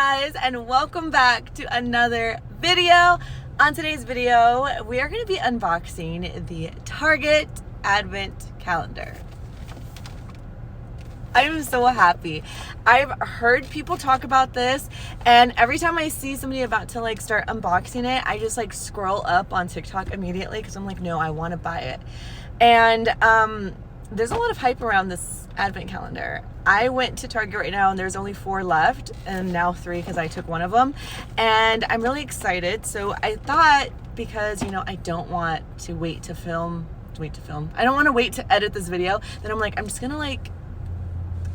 guys, and welcome back to another video. On today's video, we are going to be unboxing the Target Advent Calendar. I am so happy. I've heard people talk about this, and every time I see somebody about to start unboxing it, I just scroll up on TikTok immediately because I'm like, no, I want to buy it. And there's a lot of hype around this Advent calendar. I went to Target right now and there's only 4 left, and now 3 because I took one of them, and I'm really excited. So I thought, because I don't want to wait to film. I don't want to wait to edit this video. Then I'm like, I'm just gonna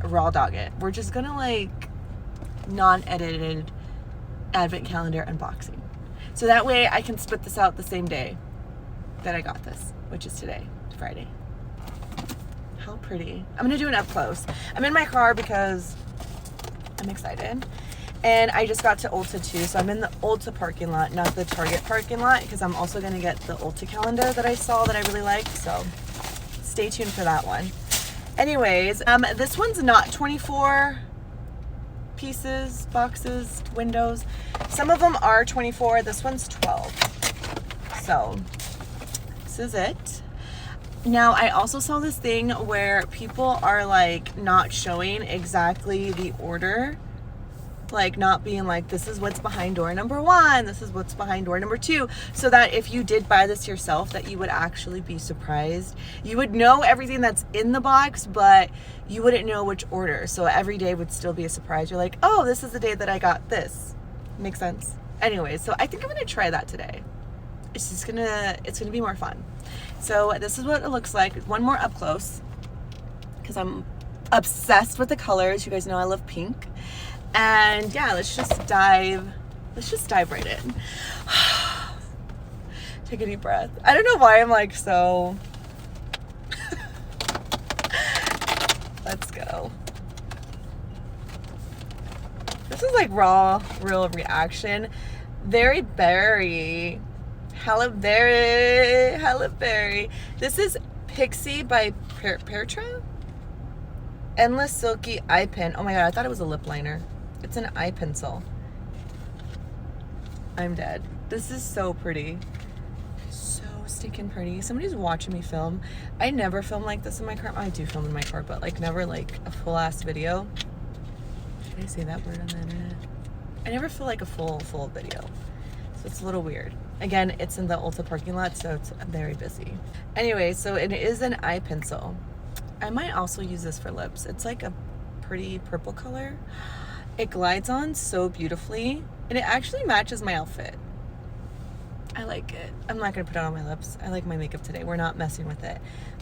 raw dog it. We're just gonna non-edited Advent calendar unboxing. So that way I can spit this out the same day that I got this, which is today, Friday. How pretty. I'm gonna do an up close. I'm in my car because I'm excited. And I just got to Ulta too, so I'm in the Ulta parking lot, not the Target parking lot, because I'm also gonna get the Ulta calendar that I saw that I really liked, so stay tuned for that one. Anyways, this one's not 24 pieces, boxes, windows. Some of them are 24, this one's 12. So, this is it. Now, I also saw this thing where people are not showing exactly the order. Not being this is what's behind door number 1, this is what's behind door number 2, so that if you did buy this yourself, that you would actually be surprised. You would know everything that's in the box, but you wouldn't know which order, so every day would still be a surprise. You're like, oh, this is the day that I got this. Makes sense? Anyways, so I think I'm gonna try that today. It's gonna be more fun. So this is what it looks like. One more up close, because I'm obsessed with the colors. You guys know I love pink. And yeah, let's just dive right in. Take a deep breath. I don't know why I'm so let's go. This is raw, real reaction. Very berry. Halle Berry. This is Pixie by Petra. Endless Silky Eye Pen. Oh my god, I thought it was a lip liner. It's an eye pencil. I'm dead. This is so pretty. So stinking pretty. Somebody's watching me film. I never film like this in my car. I do film in my car, but never a full ass video. Did I say that word on the internet? I never feel a full video. So it's a little weird. Again, it's in the Ulta parking lot, so it's very busy. Anyway, so it is an eye pencil. I might also use this for lips. It's a pretty purple color. It glides on so beautifully, and it actually matches my outfit. I like it. I'm not gonna put it on my lips. I like my makeup today. We're not messing with it.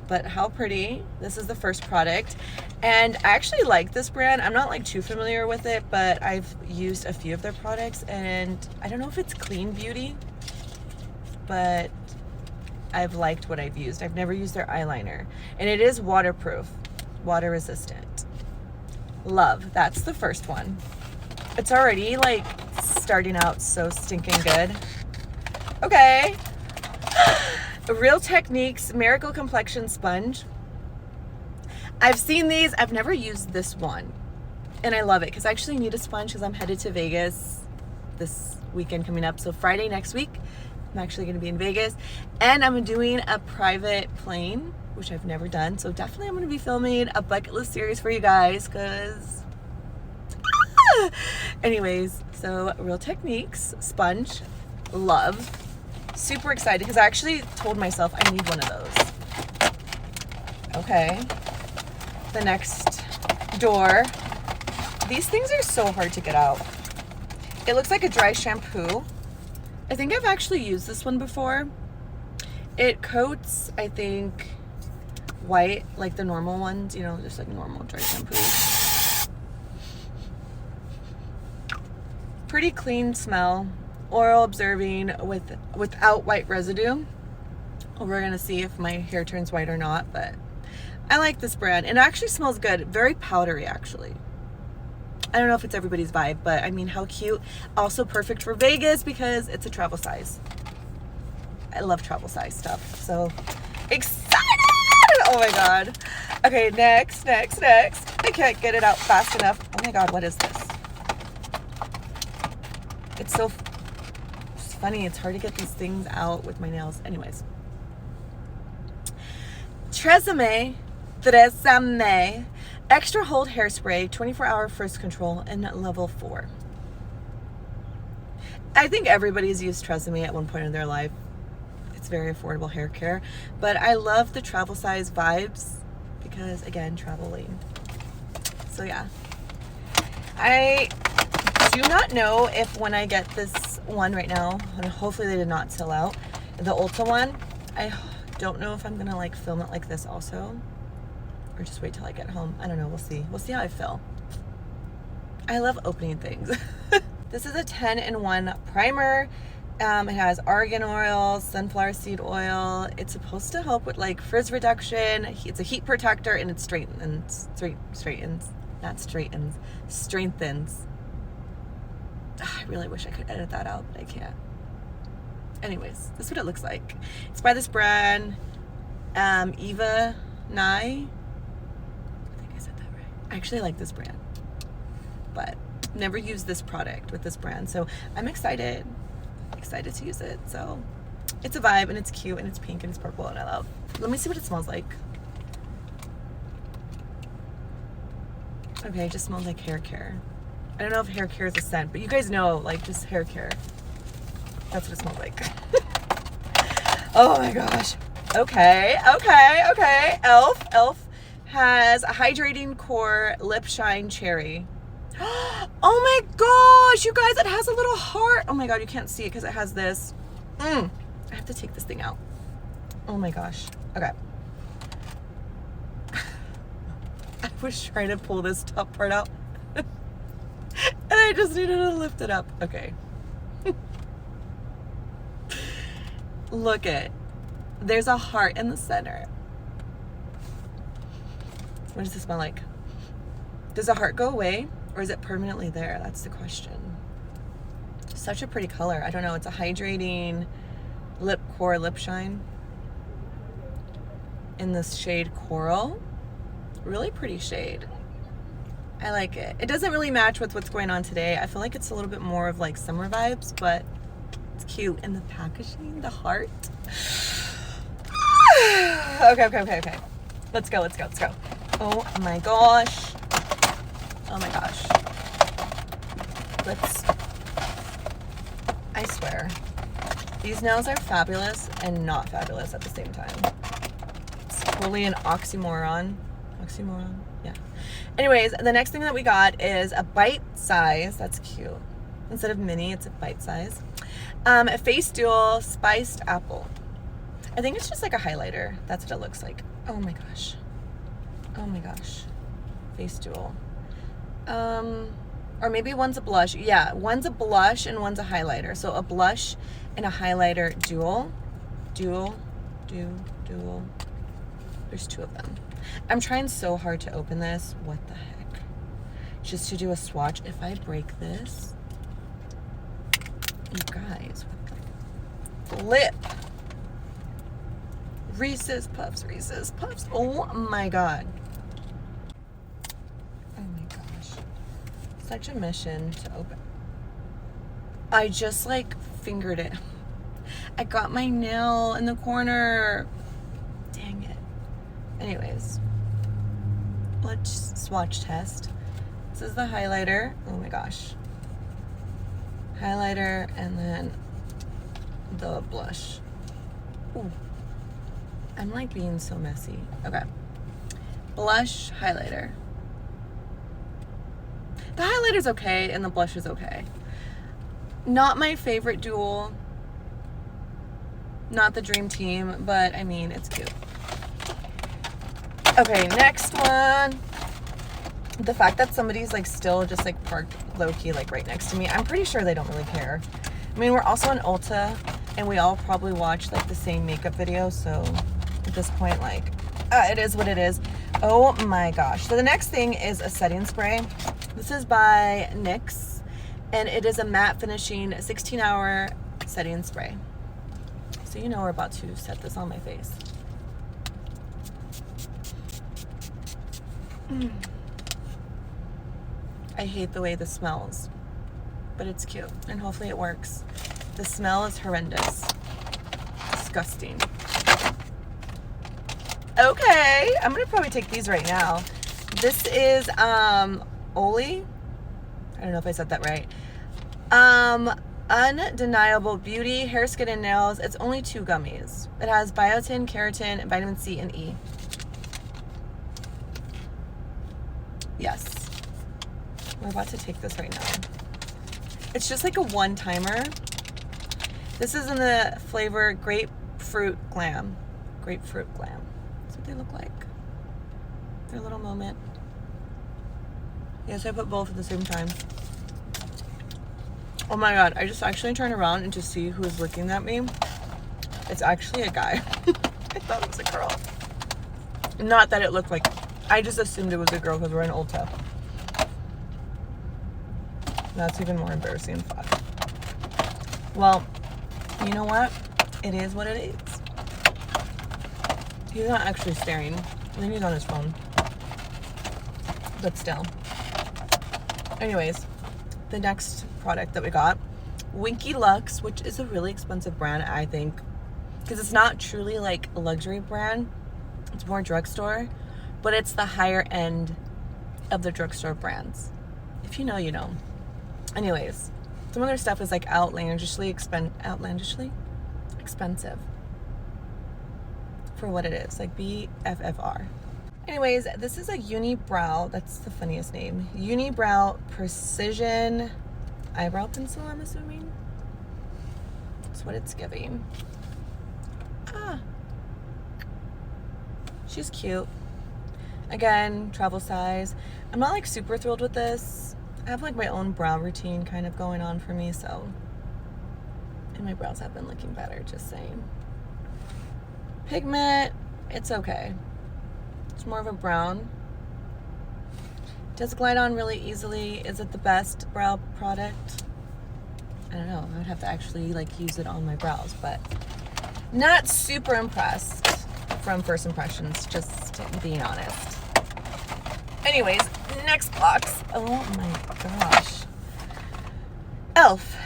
But how pretty. This is the first product, and I actually like this brand. I'm not too familiar with it, but I've used a few of their products, and I don't know if it's clean beauty, but I've liked what I've used. I've never used their eyeliner, and it is waterproof, water resistant. Love. That's the first one. It's already starting out so stinking good. Okay. Real Techniques Miracle Complexion Sponge. I've seen these. I've never used this one, and I love it because I actually need a sponge because I'm headed to Vegas this weekend coming up. So Friday next week, I'm actually going to be in Vegas, and I'm doing a private plane, which I've never done. So definitely I'm going to be filming a bucket list series for you guys, because anyways, so Real Techniques sponge. Love. Super excited because I actually told myself I need one of those. Okay. The next door. These things are so hard to get out. It looks like a dry shampoo. I think I've actually used this one before. It coats, I think, white, like the normal ones, just normal dry shampoo. Pretty clean smell. Oil absorbing without white residue. We're gonna see if my hair turns white or not, but I like this brand. It actually smells good. Very powdery, actually. I don't know if it's everybody's vibe, but I mean, how cute. Also perfect for Vegas because it's a travel size. I love travel size stuff. So excited! Oh my god. Okay, next. I can't get it out fast enough. Oh my god, what is this? It's funny. It's hard to get these things out with my nails. Anyways. Tresemme Extra Hold Hairspray, 24-hour frizz control, and level 4. I think everybody's used Tresemme at one point in their life. It's very affordable hair care. But I love the travel size vibes because, again, traveling. So, yeah. I do not know if when I get this one right now, and hopefully they did not sell out, the Ulta one, I don't know if I'm going to, like, film it like this also. Or just wait till I get home. I don't know. We'll see. We'll see how I feel. I love opening things. This is a 10-in-1 primer. It has argan oil, sunflower seed oil. It's supposed to help with like frizz reduction. It's a heat protector and it strengthens. I really wish I could edit that out, but I can't. Anyways, this is what it looks like. It's by this brand, Eva Nye. I actually like this brand, but never used this product with this brand, so I'm excited to use it. So it's a vibe and it's cute and it's pink and it's purple and I love. Let me see what it smells like. Okay, it just smells like hair care. I don't know if hair care is a scent, but you guys know, like, just hair care. That's what it smells like. Oh my gosh. Okay. Elf has a hydrating core lip shine cherry. Oh my gosh, you guys, it has a little heart. Oh my god, you can't see it because it has this. I have to take this thing out. Oh my gosh. Okay. I was trying to pull this top part out and I just needed to lift it up. Okay. Look it. There's a heart in the center. What does it smell like? Does the heart go away or is it permanently there? That's the question. Such a pretty color. I don't know. It's a hydrating lip core lip shine in this shade Coral. Really pretty shade. I like it. It doesn't really match with what's going on today. I feel like it's a little bit more of like summer vibes, but it's cute. And the packaging, the heart. Okay. Let's go. Oh my gosh. I swear, these nails are fabulous and not fabulous at the same time. It's totally an oxymoron. Yeah. Anyways, the next thing that we got is a bite size. That's cute. Instead of mini, it's a bite size. A Face Dual Spiced Apple. I think it's just like a highlighter. That's what it looks like. Oh my gosh. Face Dual. Or maybe one's a blush. Yeah, one's a blush and one's a highlighter. So a blush and a highlighter dual. There's two of them. I'm trying so hard to open this. What the heck? Just to do a swatch. If I break this, you guys, what the lip. Reese's Puffs. Oh my god. Such a mission to open. I just like fingered it. I got my nail in the corner. Dang it. Anyways, let's swatch test. This is the highlighter. Oh my gosh. Highlighter and then the blush. Ooh. I'm like being so messy. Okay. Blush, highlighter. The highlighter's okay and the blush is okay. Not my favorite dual. Not the dream team, but I mean, it's cute. Okay, next one. The fact that somebody's like still just like parked low-key like right next to me, I'm pretty sure they don't really care. I mean, we're also in Ulta and we all probably watch like the same makeup video, so at this point, like, it is what it is. Oh my gosh. So the next thing is a setting spray. This is by NYX, and it is a matte finishing 16-hour setting spray. So you know we're about to set this on my face. I hate the way this smells. but it's cute, and hopefully it works. The smell is horrendous. Disgusting. Okay, I'm gonna probably take these right now. This is Oli. I don't know if I said that right. Undeniable Beauty Hair, Skin, and Nails. It's only 2 gummies. It has biotin, keratin, and vitamin C and E. Yes. We're about to take this right now. It's just like a one-timer. This is in the flavor Grapefruit Glam. Grapefruit Glam. That's what they look like. Their little moment. Yes, I put both at the same time. Oh my god, I just actually turned around and to see who's looking at me. It's actually a guy. I thought it was a girl. Not that it looked like, I just assumed it was a girl because we're in Ulta. That's even more embarrassing. Fuck. Well, you know what? It is what it is. He's not actually staring. I think he's on his phone. But still. Anyways, the next product that we got, Winky Lux, which is a really expensive brand, I think, because it's not truly like a luxury brand. It's more drugstore, but it's the higher end of the drugstore brands. If you know, you know. Anyways, some of their stuff is like outlandishly expensive for what it is, like BFFR. Anyways, this is a Unibrow, that's the funniest name, Unibrow Precision Eyebrow Pencil, I'm assuming. That's what it's giving. She's cute. Again, travel size. I'm not like super thrilled with this. I have like my own brow routine kind of going on for me, so. And my brows have been looking better, just saying. Pigment, it's okay. It's more of a brown. Does glide on really easily. Is it the best brow product? I don't know. I would have to actually like use it on my brows, but not super impressed from first impressions, just being honest. Anyways, next box. Oh my gosh. e.l.f.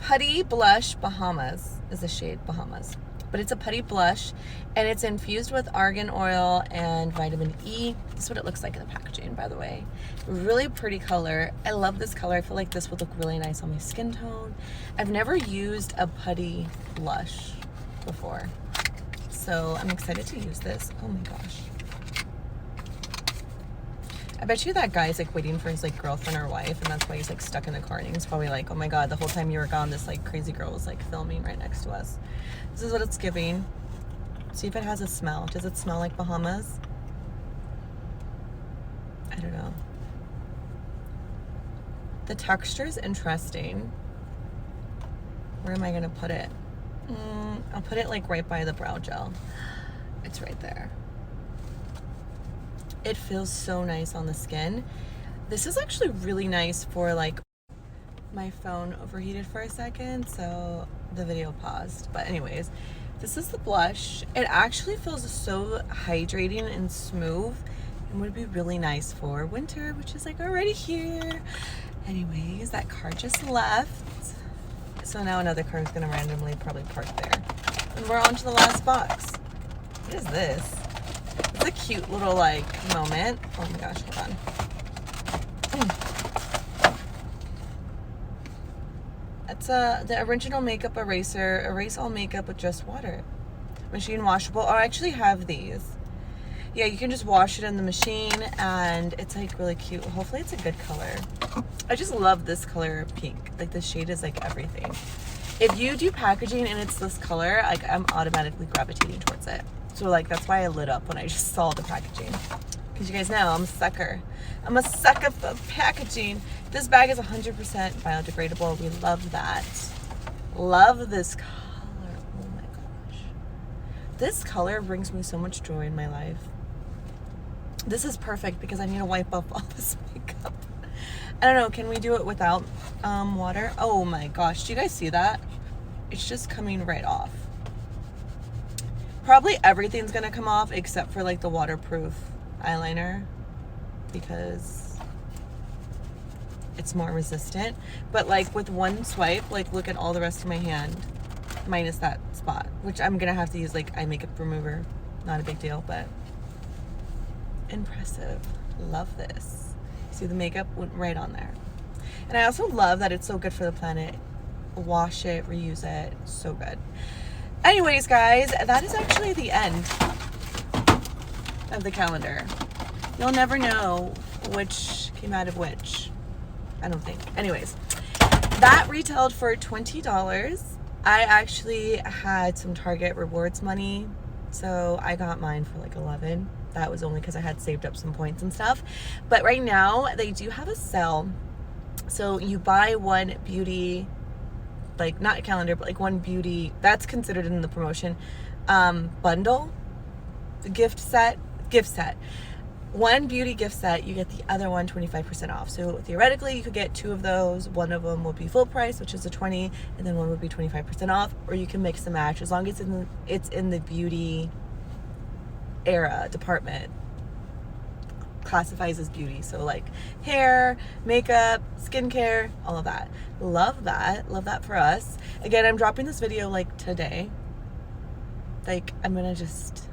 Putty Blush Bahamas is the shade Bahamas. But it's a putty blush, and it's infused with argan oil and vitamin E. This is what it looks like in the packaging, by the way. Really pretty color. I love this color. I feel like this would look really nice on my skin tone. I've never used a putty blush before, so I'm excited to use this. Oh my gosh. I bet you that guy's like waiting for his like girlfriend or wife, and that's why he's like stuck in the car, and he's probably like, oh my god, the whole time you were gone, this like crazy girl was like filming right next to us. This is what it's giving. See if it has a smell. Does it smell like Bahamas? I don't know. The texture is interesting. Where am I gonna put it? I'll put it like right by the brow gel. It's right there. It feels so nice on the skin. This is actually really nice for like, my phone overheated for a second, so the video paused. But anyways, this is the blush. It actually feels so hydrating and smooth and would be really nice for winter, which is like already here. Anyways, that car just left. So now another car is gonna randomly probably park there. And we're on to the last box. What is this? It's a cute little like moment. Oh my gosh, hold on. It's the original makeup eraser. Erase all makeup with just water. Machine washable. Oh, I actually have these. Yeah, you can just wash it in the machine, and it's like really cute. Hopefully it's a good color. I just love this color pink. Like the shade is like everything. If you do packaging and it's this color, like I'm automatically gravitating towards it. So like that's why I lit up when I just saw the packaging. Because you guys know I'm a sucker. I'm a sucker for packaging. This bag is 100% biodegradable. We love that. Love this color. Oh my gosh. This color brings me so much joy in my life. This is perfect because I need to wipe up all this makeup. I don't know, can we do it without water? Oh my gosh, do you guys see that? It's just coming right off. Probably everything's gonna come off except for like the waterproof eyeliner, because it's more resistant. But like with one swipe, like look at all the rest of my hand, minus that spot, which I'm gonna have to use like eye makeup remover. Not a big deal, but impressive. Love this. See, the makeup went right on there. And I also love that it's so good for the planet. Wash it, reuse it, so good. Anyways, guys, that is actually the end of the calendar. You'll never know which came out of which. I don't think. Anyways, that retailed for $20. I actually had some Target rewards money, so I got mine for like $11. That was only because I had saved up some points and stuff. But right now, they do have a sale. So you buy one beauty, like not a calendar, but like one beauty, that's considered in the promotion, bundle, gift set. One beauty gift set, you get the other one 25% off. So theoretically, you could get two of those. One of them would be full price, which is a 20, and then one would be 25% off. Or you can mix and match as long as it's in the beauty era department. Classifies as beauty, so like hair, makeup, skincare, all of that. Love that for us. Again, I'm dropping this video like today. Like I'm gonna just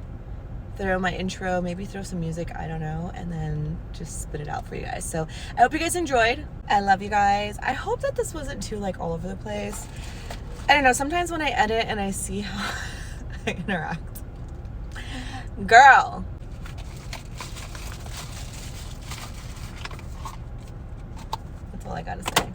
throw my intro, maybe throw some music, I don't know, and then just spit it out for you guys. So I hope you guys enjoyed. I love you guys. I hope that this wasn't too like all over the place. I don't know, sometimes when I edit and I see how I interact, girl, all I gotta say.